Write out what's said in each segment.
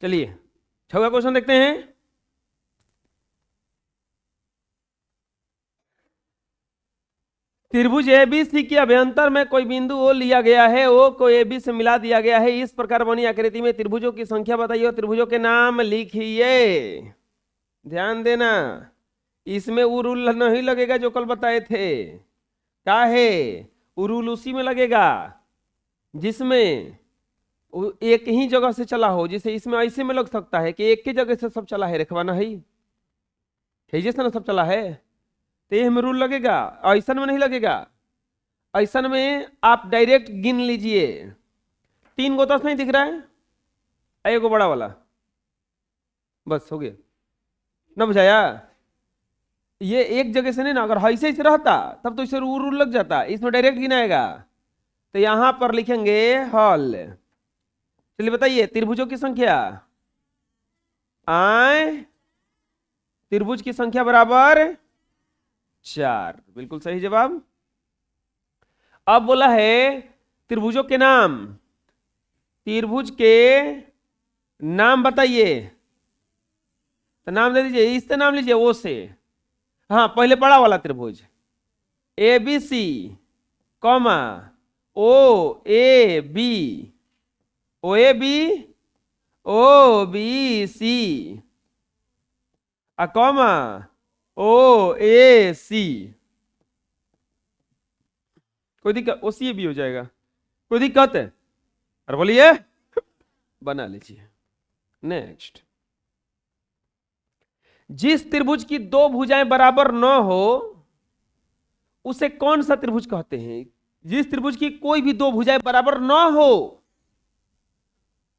चलिए 6वां क्वेश्चन देखते हैं। त्रिभुज एबीसी के अभ्यंतर में कोई बिंदु ओ लिया गया है, ओ को एबी से मिला दिया गया है। इस प्रकार बनी आकृति में त्रिभुजों की संख्या बताइए और त्रिभुजों के नाम लिखिए। ध्यान देना, इसमें वो रूल नहीं लगेगा जो कल बताए थे। क्या है वो रूल? उसी में लगेगा जिसमें एक ही जगह से चला हो। जैसे इसमें ऐसे में लग सकता है कि एक ही जगह से सब चला है, रखवाना है जैसे ना सब चला है, तो ये में रूल लगेगा। ऐसा में नहीं लगेगा। ऐसा में आप डायरेक्ट गिन लीजिए। 3 गो 10 नहीं दिख रहा है, एक बड़ा वाला, बस हो गया ना, बुझाया? ये एक जगह से नहीं ना, अगर ऐसे ऐसे रहता तब तो इसे रूल लग जाता, इसमें डायरेक्ट गिनाएगा। तो यहां पर लिखेंगे हॉल। चलिए बताइए त्रिभुजों की संख्या। आए त्रिभुज की संख्या बराबर 4, बिल्कुल सही जवाब। अब बोला है त्रिभुजों के नाम। त्रिभुज के नाम बताइए, तो नाम दे दीजिए, इससे नाम लीजिए ओ से। हाँ पहले बड़ा वाला त्रिभुज A B C comma O A B, O A B, O B C, comma O A C. कोई दिक्कत? ओ सी भी हो जाएगा, कोई दिक्कत है? अरे बोलिए, बना लीजिए। नेक्स्ट, जिस त्रिभुज की 2 भुजाएं बराबर न हो उसे कौन सा त्रिभुज कहते हैं? जिस त्रिभुज की कोई भी 2 भुजाएं बराबर न हो,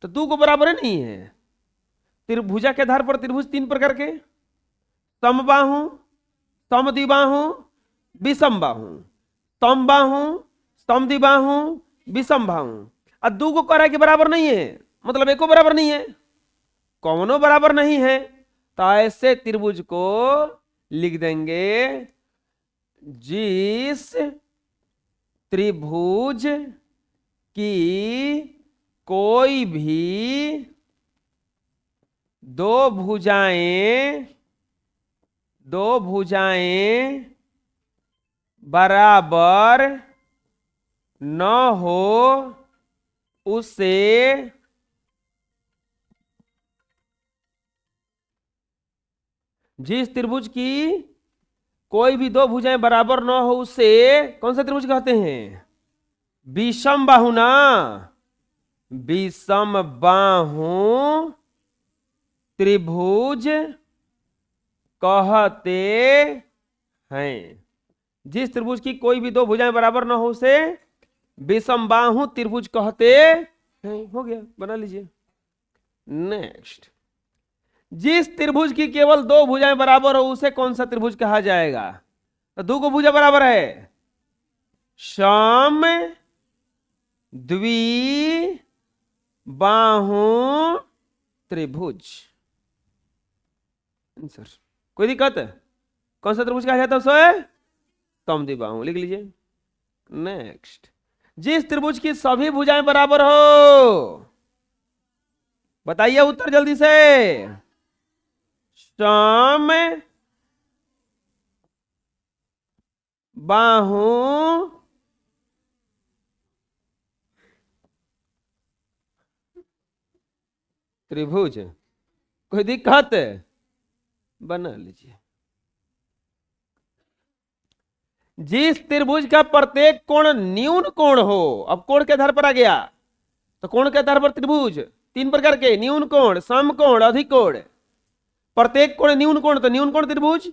तो 2 को बराबर नहीं है। त्रिभुजा के आधार पर त्रिभुज 3 प्रकार के, समबाहु, समद्विबाहु, विषमबाहु। समबाहु, समद्विबाहु, विषमबाहु। अब 2 को कह रहा है कि बराबर नहीं है, मतलब एको बराबर नहीं है, कौनों बराबर नहीं है, तो ऐसे त्रिभुज को लिख देंगे जिस त्रिभुज की कोई भी 2 भुजाएं बराबर न हो उसे जिस त्रिभुज की कोई भी 2 भुजाएं बराबर न हो उसे कौन सा त्रिभुज कहते हैं? विषम बाहु ना, विषम बाहु त्रिभुज कहते हैं। जिस त्रिभुज की कोई भी 2 भुजाएं बराबर न हो उसे विषम बाहु त्रिभुज कहते हैं। हो गया, बना लीजिए। नेक्स्ट, जिस त्रिभुज की केवल 2 भुजाएं बराबर हो उसे कौन सा त्रिभुज कहा जाएगा? तो 2 को भुजा बराबर है, सम द्वि बाहु त्रिभुज। आंसर, कोई दिक्कत है? कौन सा त्रिभुज कहा जाता है उसे? समद्विबाहु, लिख लीजिए। नेक्स्ट, जिस त्रिभुज की सभी भुजाएं बराबर हो, बताइए उत्तर जल्दी से। सम बाहु त्रिभुज। कोई दिक्कत? बना लीजिए। जिस त्रिभुज का प्रत्येक कोण न्यून कोण हो, अब कोण के आधार पर आ गया, तो कोण के आधार पर त्रिभुज 3 प्रकार के, न्यून कोण, सम कोण, अधिक कोण। प्रत्येक कोण न्यून कोण, तो न्यून कोण त्रिभुज।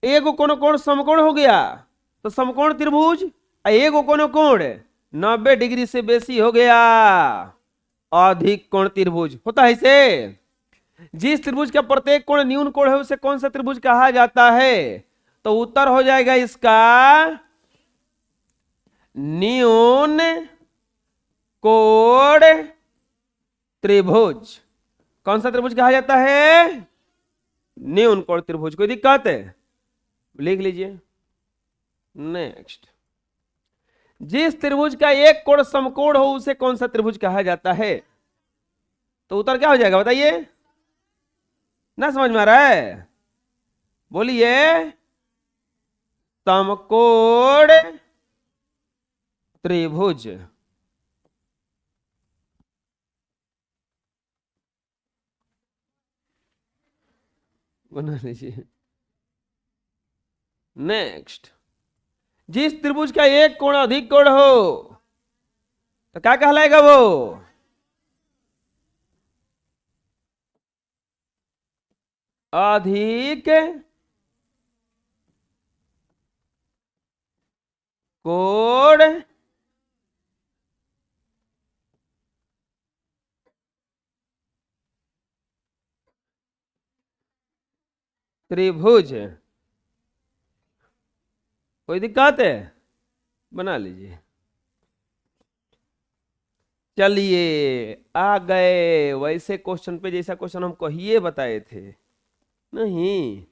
एक कोण समकोण हो गया तो समकोण त्रिभुज। एक कोण 90 डिग्री से बेसी हो गया, अधिक कोण त्रिभुज होता है इसे। जिस त्रिभुज का प्रत्येक कोण न्यून कोण है उसे कौन सा त्रिभुज कहा जाता है? तो उत्तर हो जाएगा इसका न्यून कोण त्रिभुज। कौन सा त्रिभुज कहा जाता है? न्यून कोण त्रिभुज। कोई दिक्कत है? लिख लीजिए। नेक्स्ट, जिस त्रिभुज का एक कोण समकोण हो उसे कौन सा त्रिभुज कहा जाता है? तो उत्तर क्या हो जाएगा बताइए, ना समझ में आ रहा है? बोलिए। समकोण त्रिभुज। बना लीजिए। नेक्स्ट, जिस त्रिभुज का एक कोण अधिक कोण हो तो क्या कहलाएगा वो? अधिक कोण त्रिभुज। कोई दिक्कत है? बना लीजिए। चलिए आ गए वैसे क्वेश्चन पे जैसा क्वेश्चन हम कहिए बताए थे। नहीं,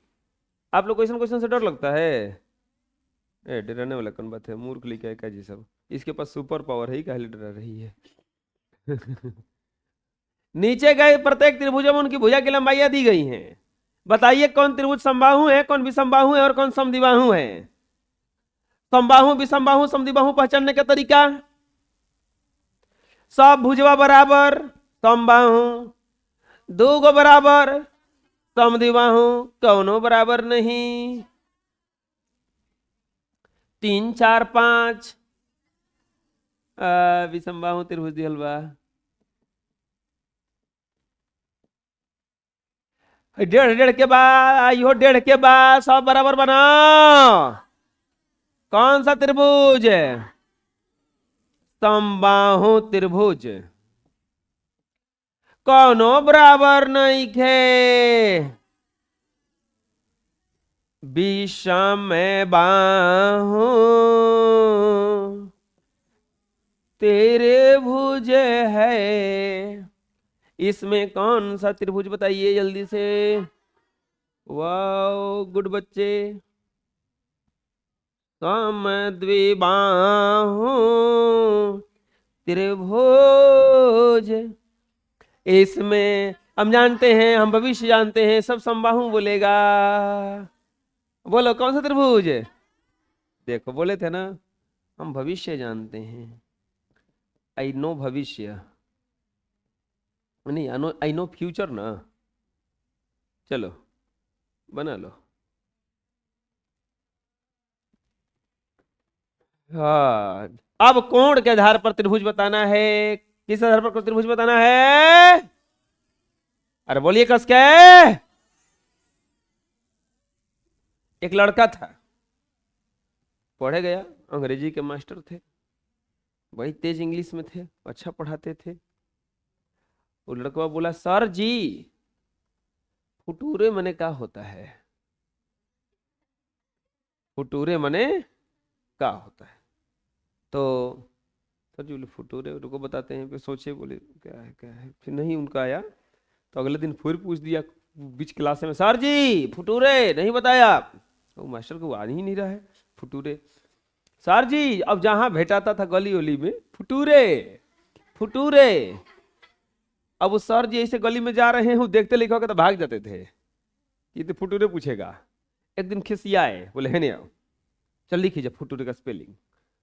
आप लोग क्वेश्चन क्वेश्चन से डर लगता है? डराने वाला कौन बात है, मूर्ख लिखा है क्या जी सब, इसके पास सुपर पावर है ही, काहे डरा रही है? नीचे गए प्रत्येक त्रिभुजों में उनकी भुजा की लंबाइयां दी गई हैं। बताइए कौन त्रिभुज समबाहु है, कौन विषमबाहु है और कौन समद्विबाहु है? समबाहु विषमबाहु समद्विबाहु पहचानने का तरीका, सब भुजवा बराबर समबाहु, दो गो बराबर समद्विबाहु, कौनो बराबर नहीं, 3 4 5 विषमबाहु त्रिभुज दिहल बा। डेढ़ डेढ़ के बाद आइयो, डेढ़ के बाद सब बराबर बनाओ। कौन सा त्रिभुज? समबाहु त्रिभुज। कौनो बराबर नहीं खे, विषम बाहु तेरे भुज है। इसमें कौन सा त्रिभुज बताइए जल्दी से? वाओ गुड बच्चे। समद्विबाहु त्रिभुज। इसमें हम जानते हैं, हम भविष्य जानते हैं, सब समबाहु बोलेगा। बोलो कौन सा त्रिभुज? देखो बोले थे ना, हम भविष्य जानते हैं। आई नो भविष्य, नहीं आई नो फ्यूचर ना। चलो बना लो। हाँ, अब कोण के आधार पर त्रिभुज बताना है। किस आधार पर त्रिभुज बताना है? अरे बोलिए कस के। एक लड़का था, पढ़े गया, अंग्रेजी के मास्टर थे, बड़ी तेज इंग्लिश में थे, अच्छा पढ़ाते थे। वो लड़का बोला सर जी फुटूरे मने क्या होता है? फुटूरे मने क्या होता है? तो सर जी बोले फुटूरे, रुको बताते हैं। फिर सोचे, बोले क्या है क्या है, फिर नहीं उनका आया। तो अगले दिन फिर पूछ दिया बीच क्लास में, सर जी फुटूरे नहीं बताया। तो मास्टर को आ ही नहीं रहा है फुटूरे। सर जी अब जहां भेटाता था गली उली में, फुटूरे फुटूरे। अब उस सर जी ऐसे गली में जा रहे हैं, देखते लिखा होगा तो भाग जाते थे, ये तो फुटूरे पूछेगा। एक दिन खिसियाए, बोले है नहीं आओ, चल लिखिए जब फुटूरे का स्पेलिंग।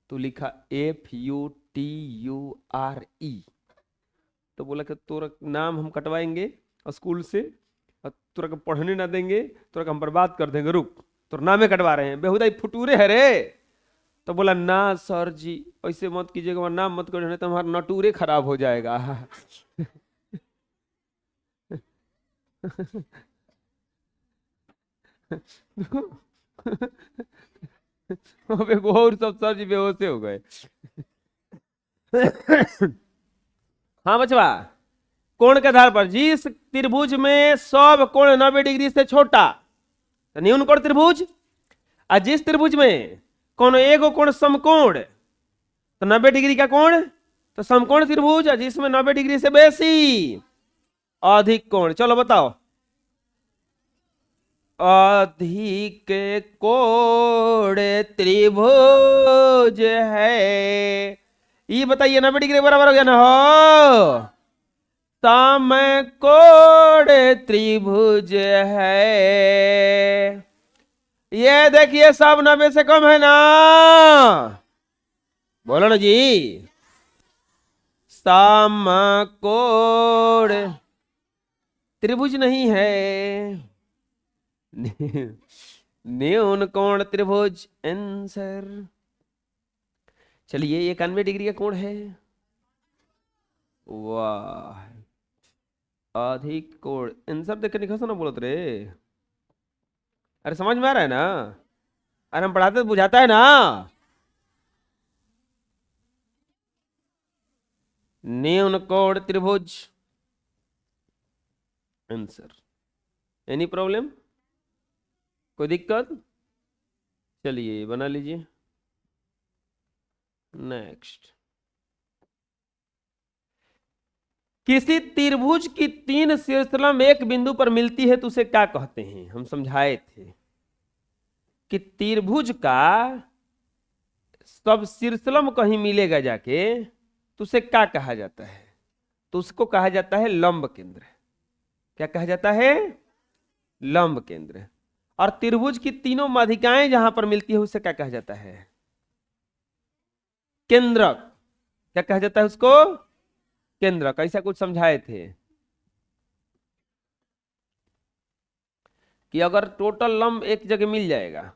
तो लिखा FUTURE। तो बोला कि तोरा नाम हम कटवाएंगे स्कूल से, और तोरा को पढ़ने ना देंगे, तोरा को हम बर्बाद कर देंगे, रुक तोरा नामे कटवा रहे हैं, बेहुदा फुटूरे है रे। तो बोला ना सर जी ऐसे मत कीजिएगा, हमारा नाम मत करो, नहीं तो हमारा नटूरे खराब हो जाएगा। अब एक और सब सर जी बेहोश हो गए। हाँ बचवा, कोण के आधार पर जिस त्रिभुज में सब कोण 90 डिग्री से छोटा तो न्यून कोण त्रिभुज, और जिस त्रिभुज में कोनो एगो कोण समकोण तो 90 डिग्री का कोण तो समकोण त्रिभुज, और जिसमें 90 डिग्री से बेसी अधिक कोण। चलो बताओ, अधिक कोण त्रिभुज है। ये बताइए 90 डिग्री बराबर हो गया ना हो? समकोण त्रिभुज है। ये देखिए सब 90 से कम है ना, बोलो ना जी। समकोण त्रिभुज नहीं है, न्यून कोण त्रिभुज आंसर। चलिए 91 डिग्री का कोण है, वाह अधिक कोण आंसर देख के निकल ना बोलत रे। अरे समझ में आ रहा है ना, अरे हम पढ़ाते तो बुझाता है ना। न्यून कोण त्रिभुज आंसर। एनी प्रॉब्लम, कोई दिक्कत? चलिए बना लीजिए नेक्स्ट। किसी त्रिभुज की 3 शीर्षलंब एक बिंदु पर मिलती है तो उसे क्या कहते हैं? हम समझाए थे कि त्रिभुज का सब शीर्षलंब कहीं मिलेगा जाके तो उसे क्या कहा जाता है? तो उसको कहा जाता है लंब केंद्र। क्या कहा जाता है? लंब केंद्र। और त्रिभुज की तीनों माध्यिकाएं जहां पर मिलती है उसे क्या कहा जाता है? केंद्रक। क्या कहा जाता है उसको? केंद्रक। ऐसा कुछ समझाए थे कि अगर टोटल लंब एक जगह मिल जाएगा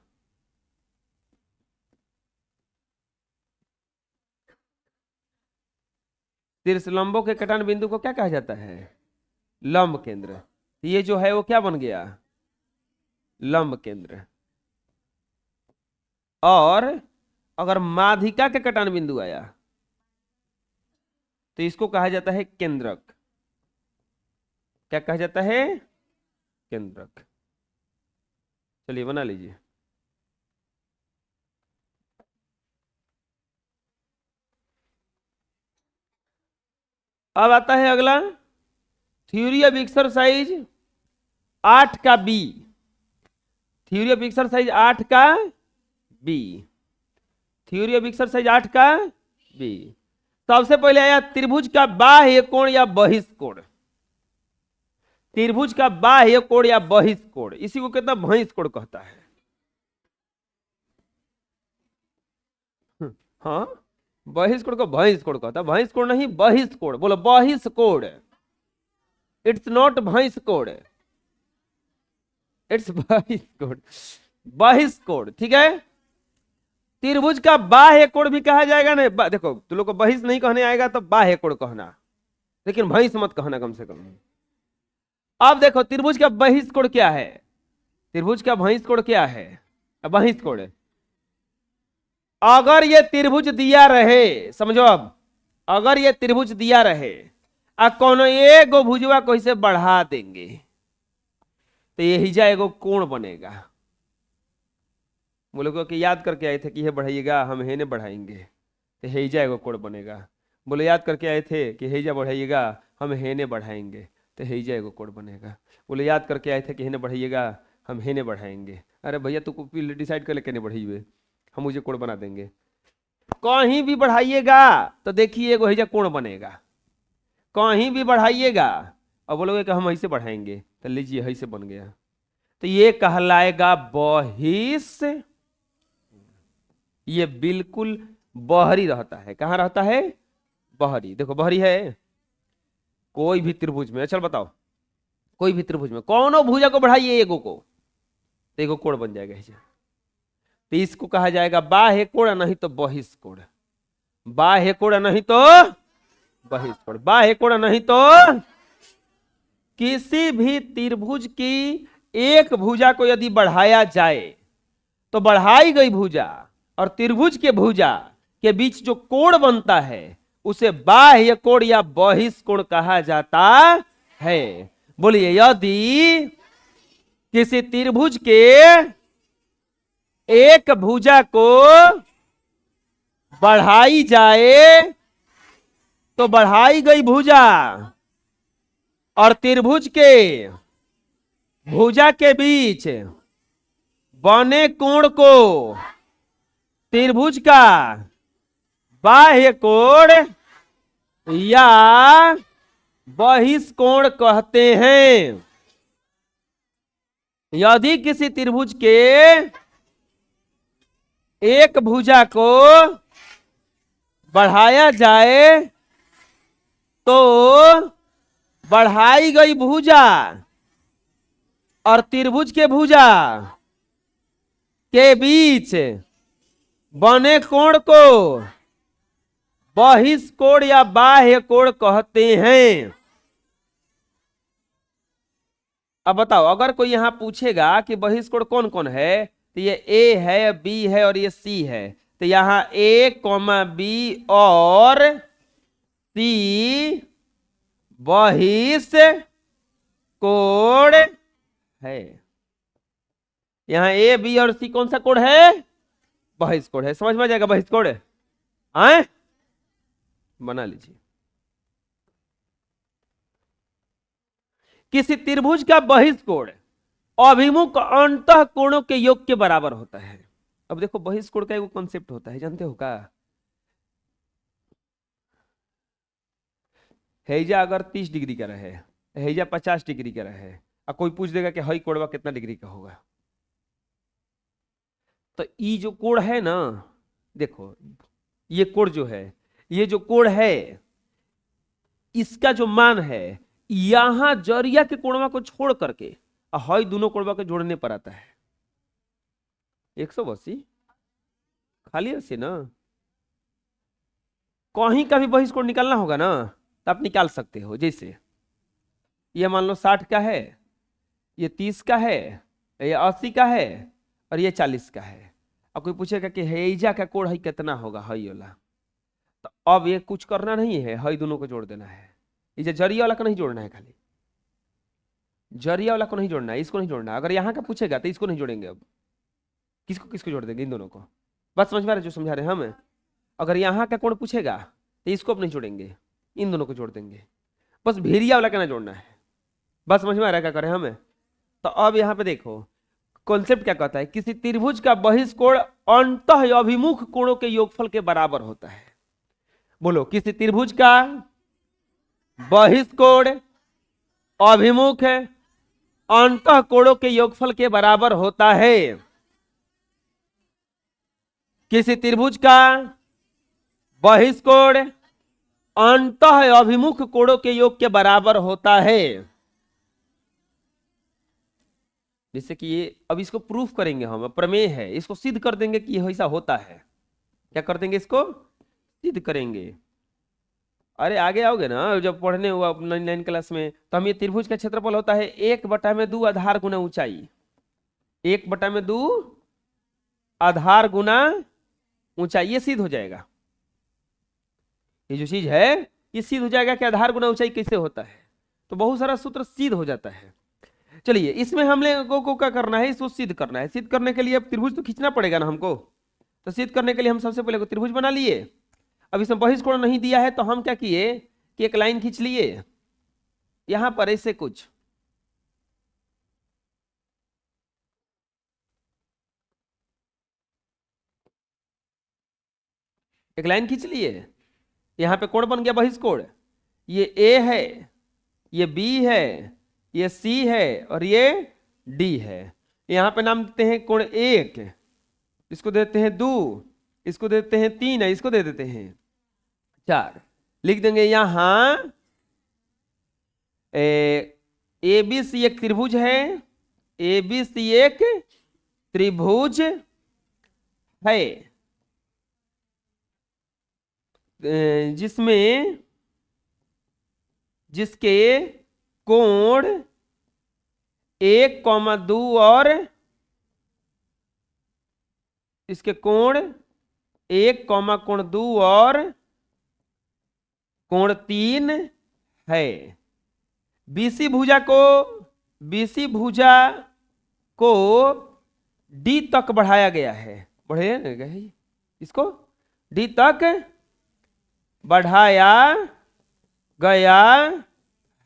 शीर्ष लंबों के कटान बिंदु को क्या कहा जाता है? लंब केंद्र। ये जो है वो क्या बन गया? लंब केंद्र। और अगर माध्यिका के कटान बिंदु आया तो इसको कहा जाता है केंद्रक। क्या कहा जाता है? केंद्रक। चलिए बना लीजिए। अब आता है अगला थ्योरी ऑफ एक्सरसाइज 8 का बी। थ्योरी ऑफ एक्सरसाइज 8 का बी। थ्योरी ऑफ एक्सरसाइज 8 का बी। सबसे पहले आया त्रिभुज का बाह्य कोण या बहिष्कोण। त्रिभुज का बाह्य कोण या बहिष्कोण, इसी को कहता है बहिष्कोण कहता है। हाँ बहिष्कोण को बहिष्कोण कहता है, बहिष्कोण नहीं बहिष्कोण। बोलो बहिष्कोण। इट्स नॉट बहिष्कोण, इट्स बहिष्कोण। बहिष्कोण ठीक है। त्रिभुज का बाह्य कोण भी कहा जाएगा ना। देखो तुम लोग को बहिष नहीं कहने आएगा तो बाह्य कोण कहना, लेकिन बहिष मत कहना कम से कम। अब देखो त्रिभुज का बहिष्कोण क्या है? त्रिभुज का बहिष्कोण क्या है? बहिष्कोण अगर ये त्रिभुज दिया रहे, समझो अब, अगर ये त्रिभुज दिया रहे आ कोनो एगो भुजवा को इसे बढ़ा देंगे तो यही जा एगो कोण बनेगा। बोले को कि याद करके आए थे कि ये बढ़ाइएगा, हम हेने बढ़ाएंगे तो हेजा एगो कोण बनेगा। बोले याद करके आए थे कि हेजा बढ़ाइएगा, हम हेने बढ़ाएंगे तो हेजा एगो कोण बनेगा। बोले याद करके आए थे कि हेने बढ़ाइएगा, हम हेने बढ़ाएंगे। अरे भैया तू डिसाइड कर ले कहने बढ़ाइए, हम मुझे कोण बना देंगे। कहीं भी बढ़ाइएगा तो देखिए एगो हेजा कोण बनेगा। कहीं भी बढ़ाइएगा और बोलोगे कि हम ऐसे बढ़ाएंगे तो लीजिए ऐसे बन गया, तो ये कहलाएगा बहिष। ये बिल्कुल बहरी रहता है। कहां रहता है? बहरी। देखो बहरी है कोई भी त्रिभुज में। चल बताओ कोई भी त्रिभुज में कौनो भुजा को बढ़ाइए एगो को तो एगो कोण बन जाएगा। तो इसको कहा जाएगा बाह्य कोण, नहीं तो बहिष्कोण। बाह्य कोण नहीं तो बहिष्कोण। बाह्य कोण नहीं तो किसी भी त्रिभुज की एक भुजा को यदि बढ़ाया जाए तो बढ़ाई गई भुजा और त्रिभुज के भुजा के बीच जो कोण बनता है उसे बाह्य कोण या बहिष्कोण कहा जाता है। बोलिए यदि किसी त्रिभुज के एक भुजा को बढ़ाई जाए तो बढ़ाई गई भुजा और त्रिभुज के भुजा के बीच बने कोण को त्रिभुज का बाह्य कोण या बहिष्कोण कहते हैं। यदि किसी त्रिभुज के एक भुजा को बढ़ाया जाए तो बढ़ाई गई भुजा और त्रिभुज के भुजा के बीच बने कोण को बहिष्कोण या बाह्य कोण कहते हैं। अब बताओ, अगर कोई यहां पूछेगा कि बहिष्कोण कौन कौन है, तो ये ए है, बी है और ये सी है। तो यहां ए कॉमा बी और सी बहिष्कोण है। यहां ए बी और सी कौन सा कोण है? बहिष्कोण है। समझ में आ जाएगा बहिष्कोण आए, बना लीजिए। किसी त्रिभुज का बहिष्कोण अभिमुख अंतः कोणों के योग के बराबर होता है। अब देखो, बहिष्कोण का एक कॉन्सेप्ट होता है, जानते हो का? हैजा अगर 30 डिग्री का रहे, हैजा 50 डिग्री का रहे, और कोई पूछ देगा कि हई कोणवा कितना डिग्री का होगा, तो ये जो कोण है ना, देखो ये कोण जो है, ये जो कोण है, इसका जो मान है यहां जरिया के कोणवा को छोड़ करके हई दोनों कोणवा को जोड़ने पर आता है 180। खाली 80 ना, कहीं का भी बहिष्कोण निकालना होगा ना तो आप निकाल सकते हो। जैसे ये मान लो 60 का है, ये 30 का है, ये 80 का है और ये 40 का है। अब कोई पूछेगा कि हैजा का कोण है कितना होगा, हई वाला, तो अब ये कुछ करना नहीं है, हई दोनों को जोड़ देना है। ये जरिया वाला को नहीं जोड़ना है, खाली जरिया वाला को नहीं जोड़ना है, इसको नहीं जोड़ना। अगर यहाँ का पूछेगा तो इसको नहीं जोड़ेंगे। अब किसको किसको जोड़ देंगे? इन दोनों को। बात समझ में आ रहा है जो समझा रहे हैं हम? अगर यहाँ का कोण पूछेगा तो इसको अब नहीं जोड़ेंगे, इन दोनों को जोड़ देंगे। बस भेरिया वाला का ना जोड़ना है। बात समझ में आ रहा है क्या करें हमें? तो अब यहाँ पे देखो कॉन्सेप्ट क्या कहता है, किसी त्रिभुज का बहिष्कोण अंतः अभिमुख कोणों के योगफल के बराबर होता है। बोलो, किसी त्रिभुज का बहिष्कोण अभिमुख अंतः कोणों के योगफल के बराबर होता है। किसी त्रिभुज का बहिष्कोण अंतः अभिमुख कोणों के योग के बराबर होता है। जैसे कि ये, अब इसको प्रूफ करेंगे हम, प्रमेय है, इसको सिद्ध कर देंगे कि ऐसा होता है। क्या कर देंगे? इसको सिद्ध करेंगे। अरे आगे आओगे ना, जब पढ़ने हुआ 9 क्लास में, तो हम ये त्रिभुज का क्षेत्रफल होता है 1/2 आधार गुना ऊंचाई। 1/2 आधार गुना ऊंचाई, ये सिद्ध हो जाएगा। ये जो चीज है ये सिद्ध हो जाएगा कि आधार गुना ऊंचाई कैसे होता है। तो बहुत सारा सूत्र सिद्ध हो जाता है। चलिए, इसमें हम लोगों को क्या करना है, इसको सिद्ध करना है। सिद्ध करने के लिए अब त्रिभुज तो खींचना पड़ेगा ना हमको। तो सिद्ध करने के लिए हम सबसे पहले त्रिभुज बना लिए। अब इसमें बहिष्कोण नहीं दिया है तो हम क्या किए कि एक लाइन खींच लिए यहां पर, ऐसे कुछ एक लाइन खींच लिए। यहां पे कोण बन गया बहिष्कोण। ये ए है, ये बी है, ये सी है और ये डी है। यहां पे नाम देते हैं कोण 1, इसको देते हैं 2, इसको देते हैं 3, इसको दे देते हैं 4। लिख देंगे यहां ए बी सी एक त्रिभुज है, ए बी सी एक त्रिभुज है जिसमें जिसके कोण 1,2 और इसके कोण 1, कोण 2 और कोण 3 है। बीसी भुजा को डी तक बढ़ाया गया है। बढ़े गए, इसको डी तक बढ़ाया गया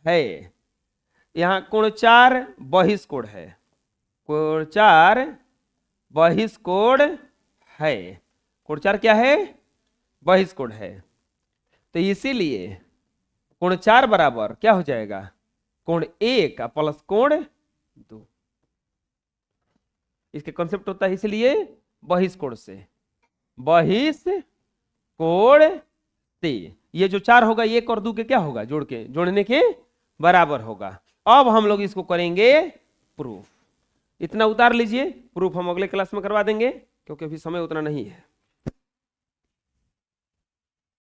है। यहां कोण 4 बहिष्कोण है, कोण 4 बहिष्कोण है। कोण 4 क्या है? बहिष्कोण है। तो इसीलिए कोण 4 बराबर क्या हो जाएगा, कोण 1 प्लस कोण 2। इसके कॉन्सेप्ट होता है इसलिए बहिष्कोण से, बहिष्कोण से ये जो 4 होगा 1 और 2 के क्या होगा, जोड़ने के बराबर होगा। अब हम लोग इसको करेंगे प्रूफ। इतना उतार लीजिए, प्रूफ हम अगले क्लास में करवा देंगे क्योंकि अभी समय उतना नहीं है।